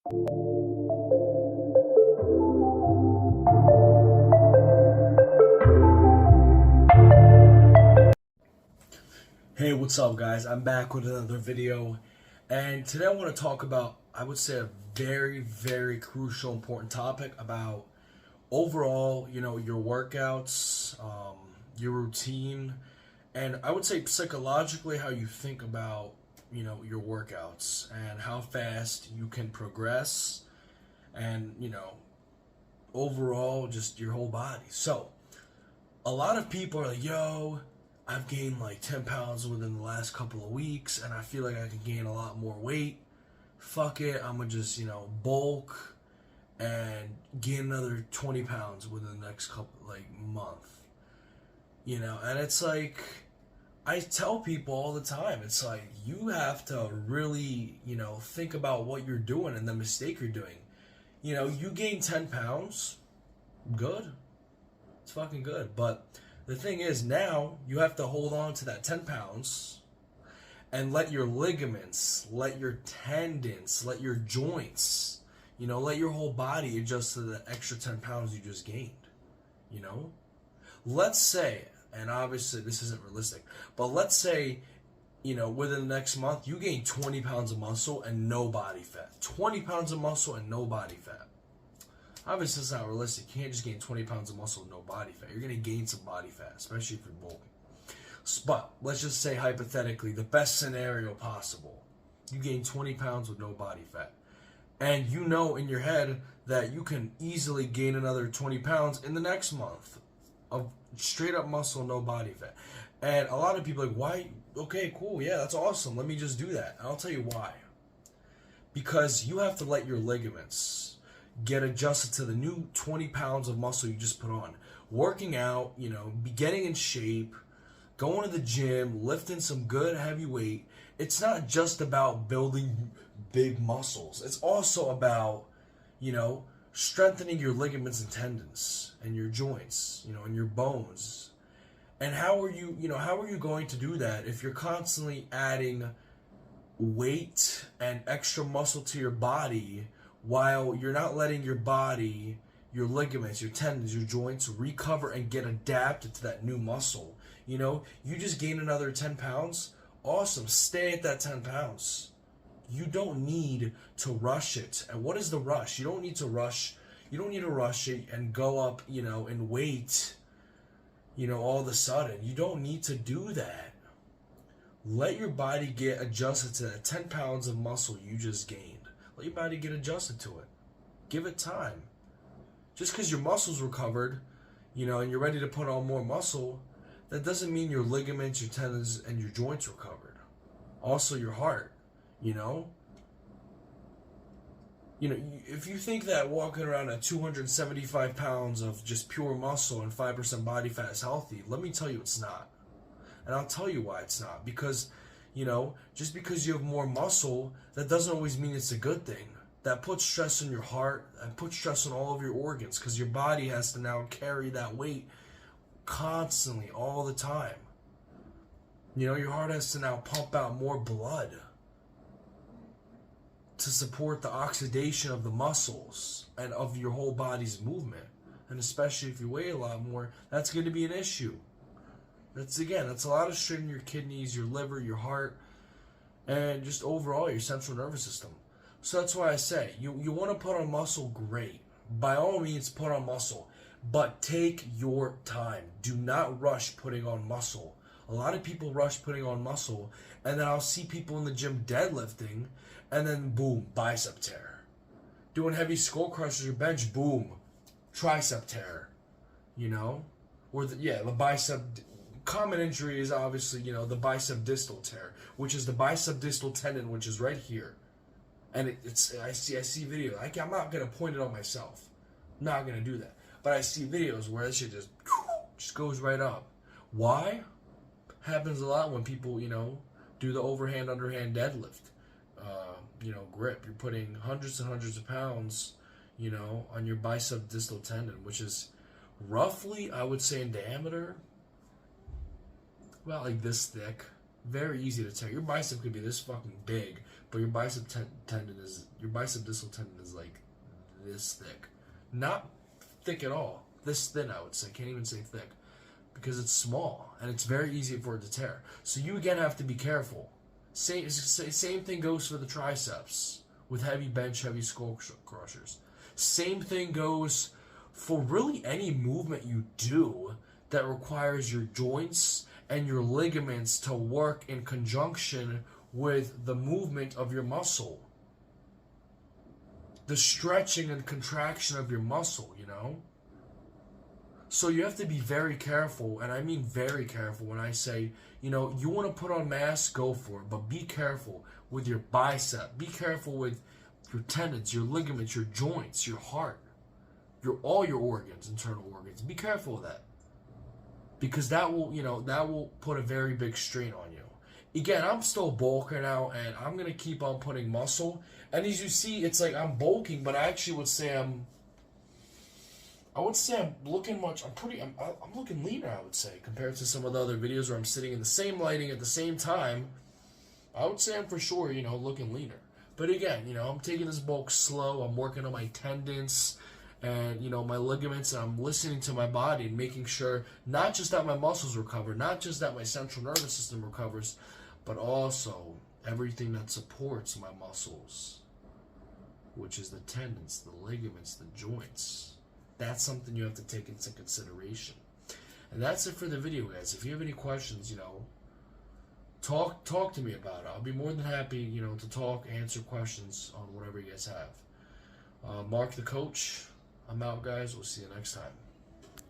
Hey, what's up, guys? I'm back with another video, and today I want to talk about, I would say, a very, very crucial, important topic about overall, your workouts, your routine, and I would say psychologically how you think about, your workouts and how fast you can progress, and, overall, just your whole body. So, a lot of people are like, yo, I've gained like 10 pounds within the last couple of weeks, and I feel like I can gain a lot more weight. Fuck it, I'm gonna just, bulk and gain another 20 pounds within the next couple, like, month. And it's like, I tell people all the time, it's like, you have to really, think about what you're doing and the mistake you're doing. You gain 10 pounds, good. It's fucking good. But the thing is, now you have to hold on to that 10 pounds and let your ligaments, let your tendons, let your joints, let your whole body adjust to the extra 10 pounds you just gained. Let's say, and obviously this isn't realistic, but let's say, within the next month, you gain 20 pounds of muscle and no body fat. 20 pounds of muscle and no body fat. Obviously, it's not realistic. You can't just gain 20 pounds of muscle with no body fat. You're going to gain some body fat, especially if you're bulking. But let's just say, hypothetically, the best scenario possible. You gain 20 pounds with no body fat. And you know in your head that you can easily gain another 20 pounds in the next month of straight up muscle, no body fat. And a lot of people are like, why? Okay, cool. Yeah, that's awesome. Let me just do that. And I'll tell you why. Because you have to let your ligaments get adjusted to the new 20 pounds of muscle you just put on. Working out, be getting in shape, going to the gym, lifting some good heavy weight. It's not just about building big muscles. It's also about, strengthening your ligaments and tendons and your joints, and your bones. And how are you going to do that if you're constantly adding weight and extra muscle to your body while you're not letting your body, your ligaments, your tendons, your joints recover and get adapted to that new muscle? You just gain another 10 pounds. Awesome. Stay at that 10 pounds. You don't need to rush it. And what is the rush? You don't need to rush. You don't need to rush it and go up, in weight, all of a sudden. You don't need to do that. Let your body get adjusted to that 10 pounds of muscle you just gained. Let your body get adjusted to it. Give it time. Just because your muscles recovered, and you're ready to put on more muscle, that doesn't mean your ligaments, your tendons, and your joints recovered. Also your heart, if you think that walking around at 275 pounds of just pure muscle and 5% body fat is healthy, let me tell you it's not. And I'll tell you why it's not. Because just because you have more muscle, that doesn't always mean it's a good thing. That puts stress on your heart and puts stress on all of your organs, because your body has to now carry that weight constantly, all the time. Your heart has to now pump out more blood to support the oxidation of the muscles and of your whole body's movement. And especially if you weigh a lot more, that's going to be an issue. That's a lot of strain on your kidneys, your liver, your heart, and just overall your central nervous system. So that's why I say, you want to put on muscle, great. By all means, put on muscle. But take your time. Do not rush putting on muscle. A lot of people rush putting on muscle, and then I'll see people in the gym deadlifting, and then boom, bicep tear. Doing heavy skull crushers or bench, boom, tricep tear. Or the bicep. Common injury is obviously, the bicep distal tear, which is the bicep distal tendon, which is right here. And I see video. I'm not gonna point it out myself. I'm not gonna do that. But I see videos where that shit just goes right up. Why? Happens a lot when people, do the overhand, underhand deadlift. Grip. You're putting hundreds and hundreds of pounds, on your bicep distal tendon, which is roughly, I would say in diameter, about like this thick, Very easy to tear. Your bicep could be this fucking big, but your bicep distal tendon is like this thick. Not thick at all. This thin, I would say. Can't even say thick. Because it's small, and it's very easy for it to tear. So you again have to be careful. Same thing goes for the triceps with heavy bench, heavy skull crushers. Same thing goes for really any movement you do that requires your joints and your ligaments to work in conjunction with the movement of your muscle. The stretching and contraction of your muscle, you know? So you have to be very careful, and I mean very careful when I say, you know, you want to put on mass, go for it, but be careful with your bicep. Be careful with your tendons, your ligaments, your joints, your heart, all your organs, internal organs. Be careful of that. Because that will put a very big strain on you. Again, I'm still bulking out, and I'm going to keep on putting muscle. And as you see, it's like I'm bulking, but I actually would say I'm looking I'm looking leaner, I would say, compared to some of the other videos where I'm sitting in the same lighting at the same time. I would say I'm for sure, looking leaner. But again, I'm taking this bulk slow. I'm working on my tendons and, my ligaments, and I'm listening to my body and making sure not just that my muscles recover, not just that my central nervous system recovers, but also everything that supports my muscles, which is the tendons, the ligaments, the joints. That's something you have to take into consideration. And that's it for the video, guys. If you have any questions, talk to me about it. I'll be more than happy, to talk, answer questions on whatever you guys have. Mark the Coach. I'm out, guys. We'll see you next time.